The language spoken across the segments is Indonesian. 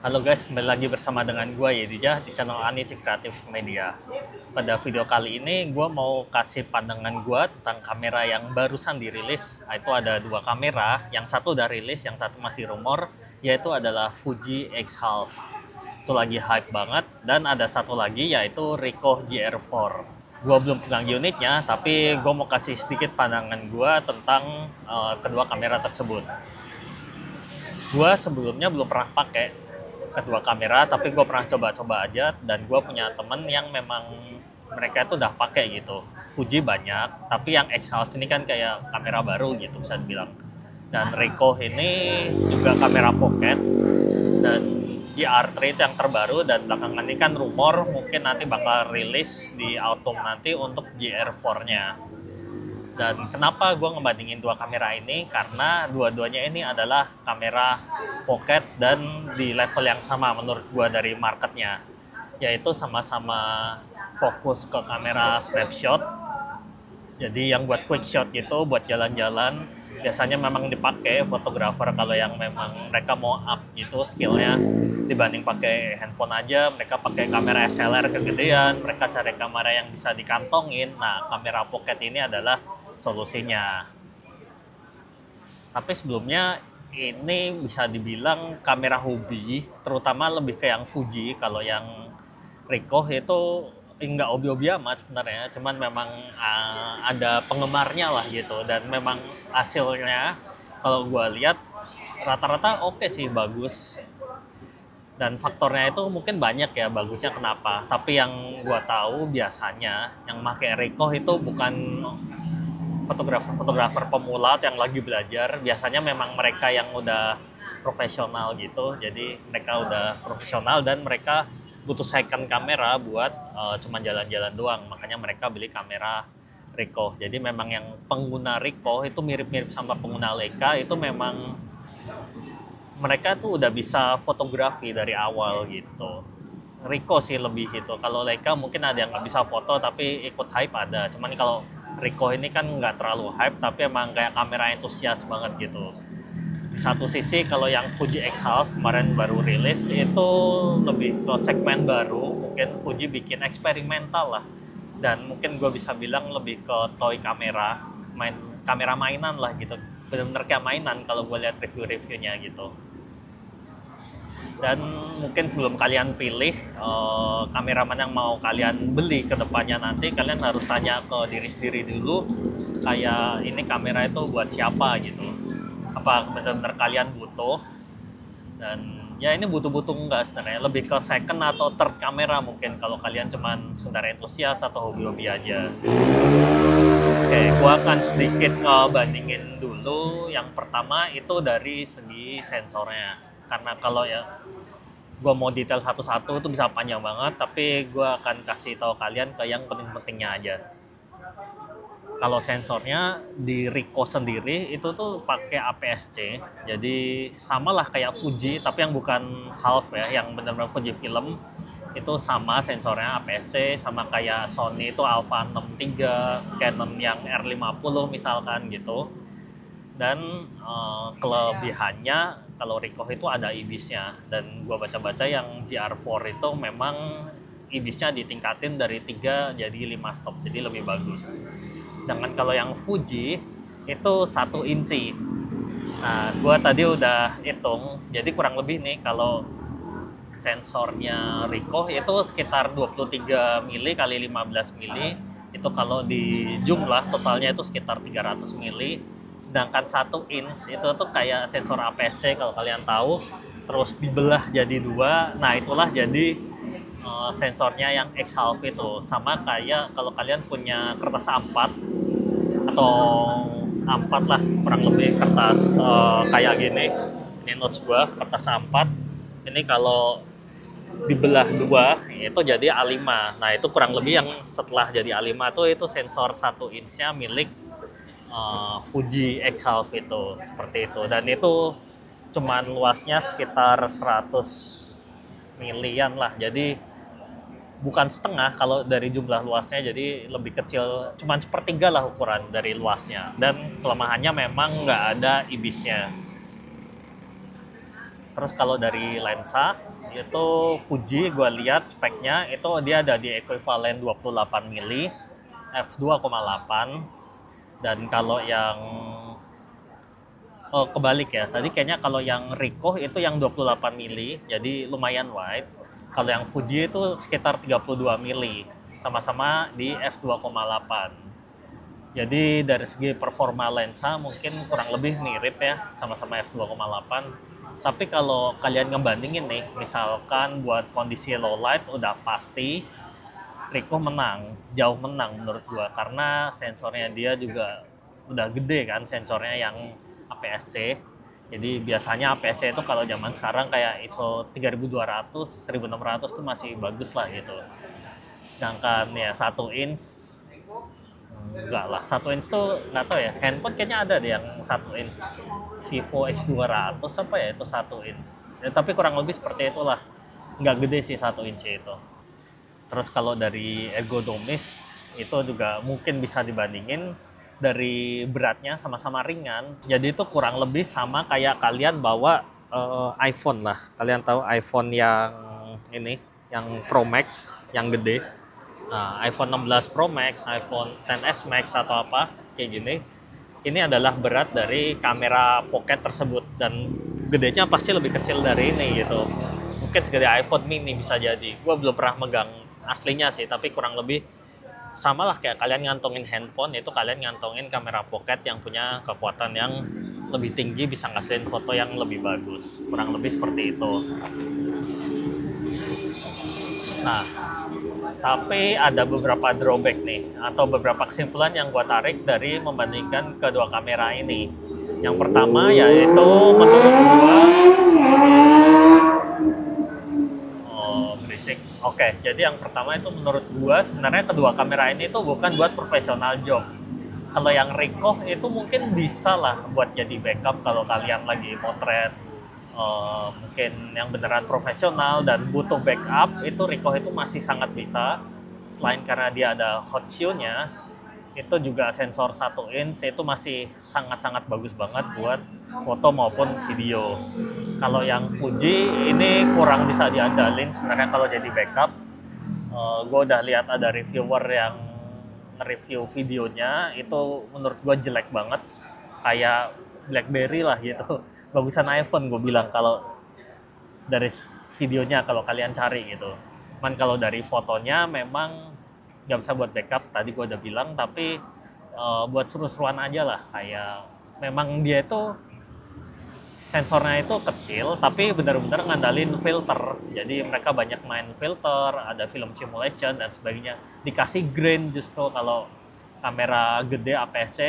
Halo guys, kembali lagi bersama dengan gue Yedija di channel Anici Kreatif Media. Pada video kali ini gue mau kasih pandangan gue tentang kamera yang barusan dirilis. Itu ada dua kamera, yang satu udah rilis, yang satu masih rumor, yaitu adalah Fuji X-Half. Itu lagi hype banget, dan ada satu lagi yaitu Ricoh GR4. Gue belum pegang unitnya, tapi gue mau kasih sedikit pandangan gue tentang kedua kamera tersebut. Gue sebelumnya belum pernah pakai kedua kamera, tapi gue pernah coba-coba aja, dan gue punya temen yang memang mereka itu udah pakai gitu. Fuji banyak, tapi yang X-Half ini kan kayak kamera baru gitu bisa dibilang. Dan Ricoh ini juga kamera pocket, dan GR3 itu yang terbaru, dan belakangan ini kan rumor mungkin nanti bakal rilis di autumn nanti untuk GR4-nya. Dan kenapa gue ngebandingin dua kamera ini? Karena dua-duanya ini adalah kamera pocket dan di level yang sama menurut gue dari marketnya. Yaitu sama-sama fokus ke kamera snapshot. Jadi yang buat quick shot gitu, buat jalan-jalan. Biasanya memang dipakai fotografer kalau yang memang mereka mau up gitu skillnya. Dibanding pakai handphone aja, mereka pakai kamera SLR kegedean. Mereka cari kamera yang bisa dikantongin. Nah, kamera pocket ini adalah solusinya. Tapi sebelumnya ini bisa dibilang kamera hobi, terutama lebih ke yang Fuji. Kalau yang Ricoh itu nggak hobi-hobi amat sebenarnya, cuman memang ada penggemarnya lah gitu. Dan memang hasilnya kalau gue lihat rata-rata oke sih, bagus. Dan faktornya itu mungkin banyak ya bagusnya kenapa. Tapi yang gue tahu biasanya yang pakai Ricoh itu bukan fotografer pemula yang lagi belajar. Biasanya memang mereka yang udah profesional gitu, jadi mereka udah profesional dan mereka butuh second kamera buat cuma jalan-jalan doang, makanya mereka beli kamera Ricoh. Jadi memang yang pengguna Ricoh itu mirip-mirip sama pengguna Leica, itu memang mereka tuh udah bisa fotografi dari awal gitu. Ricoh sih lebih gitu. Kalau Leica mungkin ada yang nggak bisa foto tapi ikut hype ada. Cuman kalau Ricoh ini kan nggak terlalu hype, tapi emang kayak kamera entusias banget gitu. Di satu sisi kalau yang Fuji X-Half kemarin baru rilis itu lebih ke segmen baru, mungkin Fuji bikin eksperimental lah. Dan mungkin gue bisa bilang lebih ke toy kamera, kamera mainan lah gitu. Bener-bener kayak mainan kalau gue lihat review-reviewnya gitu. Dan mungkin sebelum kalian pilih kameraman yang mau kalian beli ke depannya nanti, kalian harus tanya ke diri sendiri dulu, kayak ini kamera itu buat siapa gitu, apa benar-benar kalian butuh. Dan ya ini butuh-butuh enggak sebenarnya, lebih ke second atau third kamera mungkin kalau kalian cuman sekedar entusias atau hobi-hobi aja. Oke, gua akan sedikit bandingin dulu. Yang pertama itu dari segi sensornya, karena kalau ya gue mau detail satu-satu itu bisa panjang banget, tapi gue akan kasih tahu kalian ke yang penting-pentingnya aja. Kalau sensornya di Ricoh sendiri itu tuh pakai APS-C, jadi samalah kayak Fuji, tapi yang bukan half ya, yang benar-benar Fuji film itu sama sensornya APS-C, sama kayak Sony itu Alpha 63, Canon yang R50 misalkan gitu. Dan kelebihannya kalau Ricoh itu ada IBIS-nya, dan gua baca-baca yang GR4 itu memang IBIS-nya ditingkatin dari 3 jadi 5 stop, jadi lebih bagus. Sedangkan kalau yang Fuji itu 1 inci. Nah, gua tadi udah hitung, jadi kurang lebih nih kalau sensornya Ricoh itu sekitar 23 mili kali 15 mili, itu kalau di jumlah totalnya itu sekitar 300 mili. Sedangkan 1 inch itu tuh kayak sensor APS-C kalau kalian tahu, terus dibelah jadi 2. Nah, itulah jadi sensornya yang X-Half itu. Sama kayak kalau kalian punya kertas A4 atau A4 lah, kurang lebih kertas kayak gini. Ini notes gua, kertas A4. Ini kalau dibelah 2 itu jadi A5. Nah, itu kurang lebih yang setelah jadi A5 tuh itu sensor 1 inch-nya milik Fuji X-Half itu, seperti itu. Dan itu cuman luasnya sekitar 100 milian lah, jadi bukan setengah kalau dari jumlah luasnya, jadi lebih kecil, cuman sepertiga lah ukuran dari luasnya. Dan kelemahannya memang nggak ada IBIS-nya. Terus kalau dari lensa itu Fuji gue lihat speknya itu dia ada di equivalent 28 mili f2,8. Dan kalau yang kebalik ya, tadi kayaknya kalau yang Ricoh itu yang 28 mili, jadi lumayan wide. Kalau yang Fuji itu sekitar 32 mili, sama-sama di f2,8. Jadi dari segi performa lensa mungkin kurang lebih mirip ya, sama-sama f2,8. Tapi kalau kalian ngebandingin nih, misalkan buat kondisi low light udah pasti Ricoh menang, jauh menang menurut gua karena sensornya dia juga udah gede kan, sensornya yang APS-C. Jadi biasanya APS-C itu kalau zaman sekarang kayak ISO 3200, 1600 tuh masih bagus lah gitu. Sedangkan ya 1 inch enggak lah, 1 inch tuh nggak tahu ya, handphone kayaknya ada deh yang 1 inch, Vivo X200 apa ya itu 1 inch ya, tapi kurang lebih seperti itulah, nggak gede sih 1 inch itu. Terus kalau dari ergonomis itu juga mungkin bisa dibandingin dari beratnya sama-sama ringan, jadi itu kurang lebih sama kayak kalian bawa iPhone lah. Kalian tahu iPhone yang ini, yang Pro Max, yang gede. Nah, iPhone 16 Pro Max, iPhone XS Max atau apa kayak gini, ini adalah berat dari kamera pocket tersebut dan gedenya pasti lebih kecil dari ini gitu. Mungkin segede iPhone mini bisa jadi. Gue belum pernah megang aslinya sih, tapi kurang lebih sama lah kayak kalian ngantongin handphone, itu kalian ngantongin kamera pocket yang punya kekuatan yang lebih tinggi, bisa ngasilin foto yang lebih bagus. Kurang lebih seperti itu. Nah, tapi ada beberapa drawback nih, atau beberapa kesimpulan yang gue tarik dari membandingkan kedua kamera ini. Yang pertama yaitu menurut gue, berisik. Oke, jadi yang pertama itu menurut gue sebenarnya kedua kamera ini tuh bukan buat profesional job. Kalau yang Ricoh itu mungkin bisa lah buat jadi backup kalau kalian lagi motret, mungkin yang beneran profesional dan butuh backup, itu Ricoh itu masih sangat bisa. Selain karena dia ada hot shoe-nya, itu juga sensor 1 inch itu masih sangat-sangat bagus banget buat foto maupun video. Kalau yang Fuji ini kurang bisa diandalin sebenarnya kalau jadi backup. Gue udah lihat ada reviewer yang nge-review videonya, itu menurut gue jelek banget, kayak BlackBerry lah gitu. Bagusan iPhone gue bilang kalau dari videonya kalau kalian cari gitu. Cuman kalau dari fotonya memang nggak bisa buat backup, tadi gue udah bilang, tapi buat seru-seruan aja lah. Kayak memang dia itu sensornya itu kecil tapi benar-benar ngandalin filter, jadi mereka banyak main filter, ada film simulation dan sebagainya, dikasih grain. Justru kalau kamera gede APS-C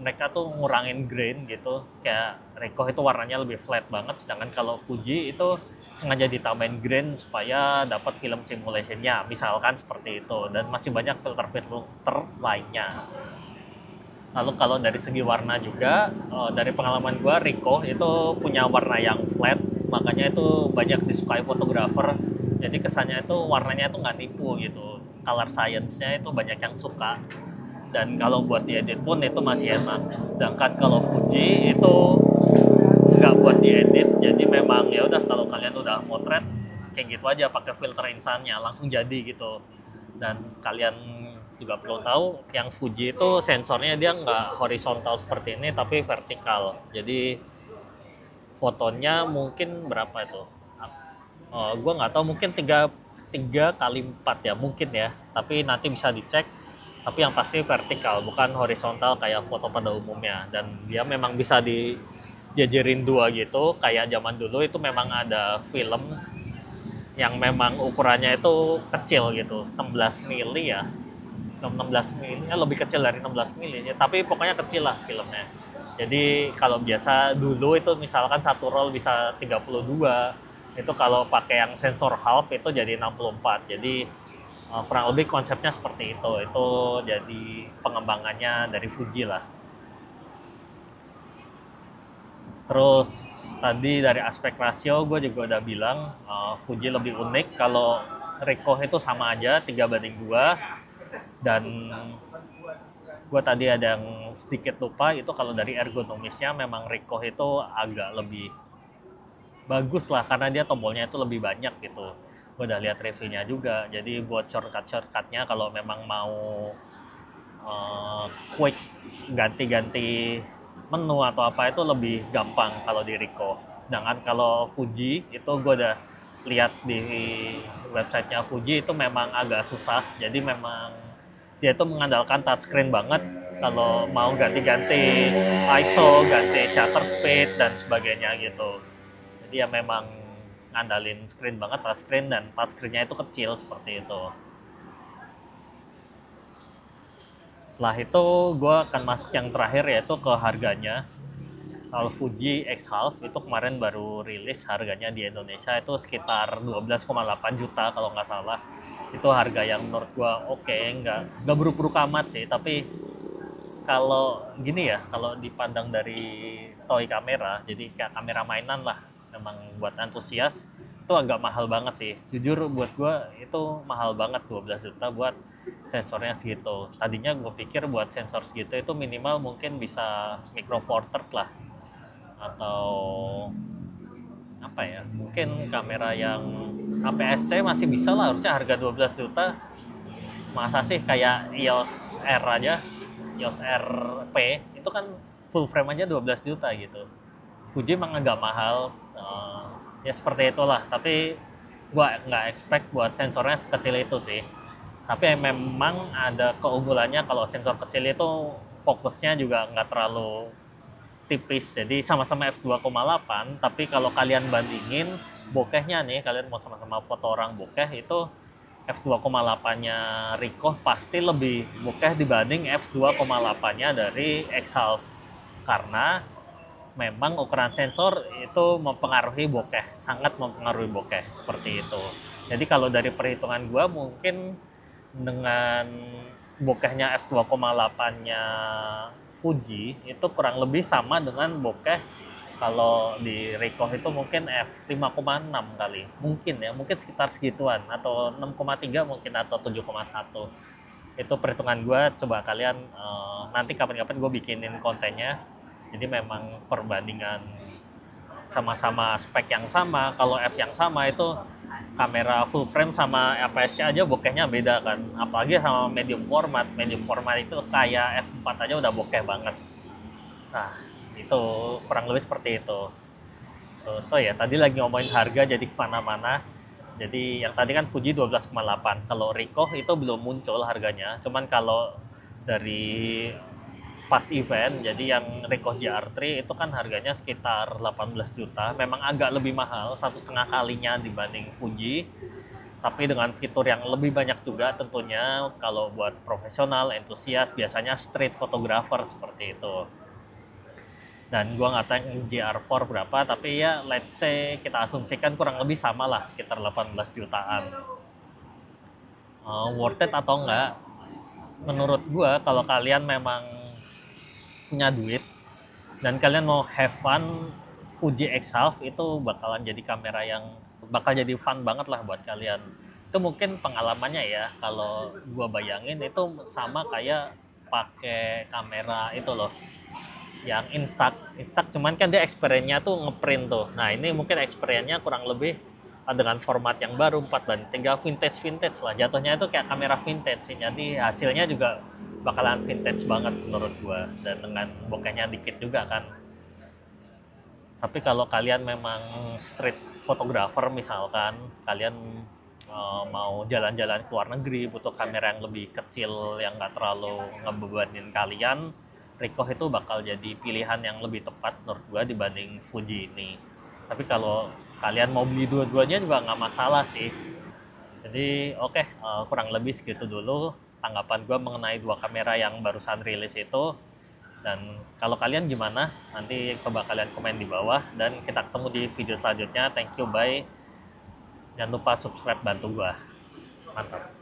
mereka tuh ngurangin grain gitu, kayak Ricoh itu warnanya lebih flat banget, sedangkan kalau Fuji itu sengaja ditambahin grain supaya dapat film simulationnya misalkan seperti itu, dan masih banyak filter-filter lainnya. Lalu kalau dari segi warna juga, dari pengalaman gue, Ricoh itu punya warna yang flat, makanya itu banyak disukai fotografer. Jadi kesannya itu warnanya itu nggak nipu gitu. Color science-nya itu banyak yang suka. Dan kalau buat diedit pun itu masih enak. Sedangkan kalau Fuji itu nggak buat diedit, jadi memang ya udah kalau kalian udah motret kayak gitu aja pakai filter insannya langsung jadi gitu. Dan kalian juga perlu tahu yang Fuji itu sensornya dia nggak horizontal seperti ini tapi vertikal, jadi fotonya mungkin berapa itu, gue nggak tahu, mungkin 3x4 ya mungkin ya, tapi nanti bisa dicek. Tapi yang pasti vertikal bukan horizontal kayak foto pada umumnya, dan dia memang bisa dijajarin dua gitu kayak zaman dulu itu memang ada film yang memang ukurannya itu kecil gitu, 16 mili ya, 16 mili, lebih kecil dari 16 mili ya, tapi pokoknya kecil lah filmnya. Jadi kalau biasa dulu itu misalkan satu roll bisa 32, itu kalau pakai yang sensor half itu jadi 64. Jadi kurang lebih konsepnya seperti itu jadi pengembangannya dari Fuji lah. Terus tadi dari aspek rasio gue juga udah bilang Fuji lebih unik. Kalau Ricoh itu sama aja 3:2. Dan gue tadi ada yang sedikit lupa, itu kalau dari ergonomisnya memang Ricoh itu agak lebih bagus lah karena dia tombolnya itu lebih banyak gitu. Gue udah lihat reviewnya juga, jadi buat shortcutnya kalau memang mau uh, quick ganti-ganti menu atau apa itu lebih gampang kalau di Ricoh. Sedangkan kalau Fuji itu gue udah lihat di websitenya Fuji itu memang agak susah, jadi memang dia itu mengandalkan touchscreen banget kalau mau ganti-ganti ISO, ganti shutter speed dan sebagainya gitu. Jadi ya memang ngandalin screen banget, touchscreen, dan touchscreennya itu kecil seperti itu. Setelah itu gue akan masuk yang terakhir yaitu ke harganya. Kalau Fuji X-Half itu kemarin baru rilis, harganya di Indonesia itu sekitar 12,8 juta kalau nggak salah. Itu harga yang menurut gue oke, nggak buruk-buruk amat sih, tapi kalau gini ya, kalau dipandang dari toy kamera, jadi kayak kamera mainan lah, memang buat antusias, itu agak mahal banget sih. Jujur buat gue itu mahal banget, 12 juta buat sensornya segitu. Tadinya gue pikir buat sensor segitu itu minimal mungkin bisa micro four third lah, atau apa ya, mungkin kamera yang APS-C masih bisa lah, harusnya harga 12 juta. Masa sih kayak EOS R aja, EOS RP itu kan full frame aja 12 juta gitu. Fuji emang agak mahal, ya seperti itulah, tapi gua nggak expect buat sensornya sekecil itu sih. Tapi memang ada keunggulannya kalau sensor kecil itu fokusnya juga nggak terlalu tipis, jadi sama-sama f2,8, tapi kalau kalian bandingin bokehnya nih, kalian mau sama-sama foto orang bokeh, itu f2,8-nya Ricoh pasti lebih bokeh dibanding f2,8-nya dari X-Half, karena memang ukuran sensor itu mempengaruhi bokeh, sangat mempengaruhi bokeh seperti itu. Jadi kalau dari perhitungan gua mungkin dengan bokehnya f2,8-nya Fuji itu kurang lebih sama dengan bokeh kalau di Ricoh itu mungkin f5,6 kali, mungkin ya, mungkin sekitar segituan, atau 6,3 mungkin, atau 7,1. Itu perhitungan gue, coba kalian nanti kapan-kapan gue bikinin kontennya. Jadi memang perbandingan sama-sama spek yang sama, kalau F yang sama itu kamera full frame sama APS-nya aja bokehnya beda kan, apalagi sama medium format itu kayak F4 aja udah bokeh banget. Nah itu kurang lebih seperti itu. Terus ya tadi lagi ngomongin harga jadi kemana-mana. Jadi yang tadi kan Fuji 12,8, kalau Ricoh itu belum muncul harganya, cuman kalau dari pas event, jadi yang Ricoh GR3 itu kan harganya sekitar 18 juta, memang agak lebih mahal, 1,5 kalinya dibanding Fuji, tapi dengan fitur yang lebih banyak juga tentunya kalau buat profesional, entusias, biasanya street photographer seperti itu. Dan gua nggak tahu GR4 berapa, tapi ya let's say kita asumsikan kurang lebih sama lah, sekitar 18 jutaan. Worth it atau enggak? Menurut gua kalau kalian memang punya duit dan kalian mau have fun, Fuji X-Half itu bakalan jadi kamera yang bakal jadi fun banget lah buat kalian. Itu mungkin pengalamannya ya, kalau gua bayangin itu sama kayak pakai kamera itu loh, yang Instax, cuman kan dia experience-nya tuh ngeprint tuh. Nah ini mungkin experience-nya kurang lebih dengan format yang baru 4:3, vintage lah jatuhnya, itu kayak kamera vintage sih, jadi hasilnya juga bakalan vintage banget menurut gua, dan dengan bokehnya dikit juga kan. Tapi kalau kalian memang street photographer misalkan, kalian mau jalan-jalan ke luar negeri, butuh kamera yang lebih kecil yang nggak terlalu ngebebanin kalian, Ricoh itu bakal jadi pilihan yang lebih tepat menurut gua dibanding Fuji ini. Tapi kalau kalian mau beli dua-duanya juga nggak masalah sih. Jadi oke, kurang lebih segitu dulu tanggapan gue mengenai dua kamera yang barusan rilis itu. Dan kalau kalian gimana, nanti coba kalian komen di bawah, dan kita ketemu di video selanjutnya. Thank you, bye. Jangan lupa subscribe, bantu gue. Mantap.